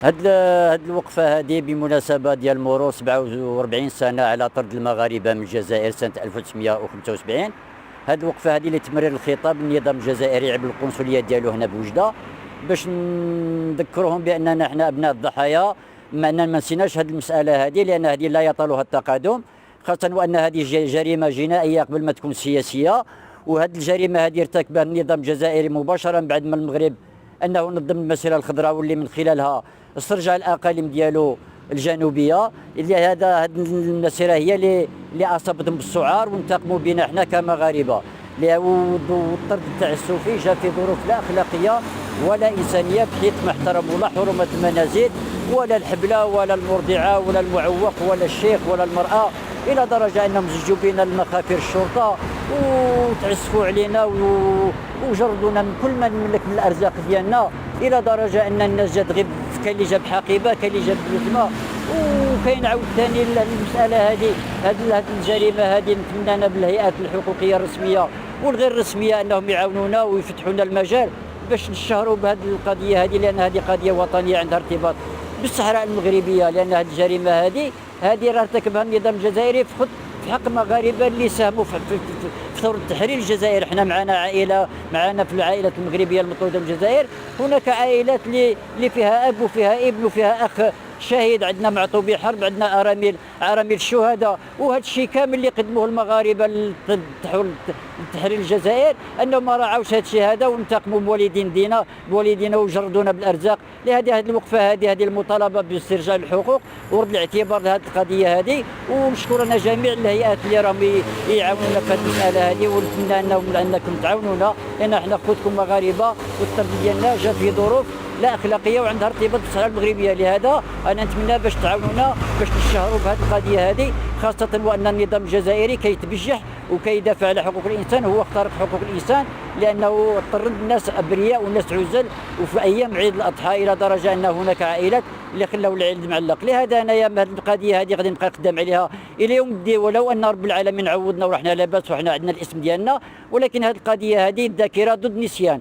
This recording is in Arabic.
هاد الوقفة هذه بمناسبة ديال مرور 47 سنة على طرد المغاربة من الجزائر سنة 1975. هاد الوقفة هذه لتمرير الخطاب للنظام الجزائري عبر القنصلية ديالو هنا بوجدة، باش نذكرهم بأننا حنا أبناء الضحايا، ما أننا ما نسيناش هاد المسألة هذه، لأن هذه لا يطالها التقادم، خاصة وأن هذه جريمة جنائية قبل ما تكون سياسية. وهذه الجريمة هذه ارتكبها النظام الجزائري مباشرة بعد ما المغرب أنه نظم المسيرة الخضراء، واللي من خلالها استرجع الأقاليم ديالو الجنوبية، اللي هذه المسيرة هي اللي أصابتهم بالسعار وانتقموا بنا حنا كمغاربة. والطرد التعسفي جاء في ظروف لا أخلاقية ولا إنسانية، بحيث ما احترموا لا حرمة المنازل ولا الحبلة ولا المرضعة ولا المعوق ولا الشيخ ولا المرأة، إلى درجة أنهم زجوا بنا المخافر الشرطة وتعسفوا علينا وجردونا من كل ما نملك من الأرزاق ديالنا، إلى درجة أن الناس جات غير كاين اللي جاب حقيبة، كاين اللي جاب بلزمة. وكاين عاود ثاني المسألة هذه الجريمة هذه نتمنى أنا بالهيئات الحقوقية الرسمية والغير رسمية أنهم يعاونونا ويفتحوا لنا المجال باش نشهروا بهذه القضية هذه، لأن هذه قضية وطنية عندها ارتباط بالصحراء المغربية، لأن هذه الجريمة هذه راه ارتكبها النظام الجزائري في حق مغاربه اللي ساهموا في ثوره تحرير الجزائر. احنا معنا عائله، معنا في العائلات المغربيه المطروده من الجزائر هناك عائلات اللي فيها اب وفيها ابن وفيها اخ شهيد، عندنا معطوبي حرب، عندنا ارامل الشهداء، وهذا الشيء كامل اللي قدموه المغاربه لتحرير الجزائر، انهم ما راعوش هذا الشيء هذا وانتقموا بوالدينا وجردونا بالارزاق. لهذه الوقفه هذه المطالبه باسترجاع الحقوق ورد الاعتبار لهذه القضيه هذه، ونشكر انا جميع الهيئات اللي راهم يعاونونا في هذه المساله هذه، ونتمنى انكم تعاونونا، لان احنا خوتكم مغاربه والطرد ديالنا جا في ظروف لا اخلاقيه وعندها ارتباط بالصحراء المغربيه. لهذا انا نتمنى باش تعاونونا باش نشهروا بهذه القضيه هذه، خاصه وان النظام الجزائري كيتبجح وكيدافع على حقوق الانسان، هو اخترق حقوق الانسان لانه طرد الناس ابرياء والناس عزل وفي ايام عيد الاضحى، الى درجه ان هناك عائلات اللي خلاو العيد معلق. لهذا انايا هذه القضيه هذه غادي نبقى نخدم عليها الى يوم الدين، ولو ان رب العالمين عوضنا ورحنا لاباس وحنا عندنا الاسم ديالنا، ولكن هذه القضيه هذه الذاكره ضد نسيان.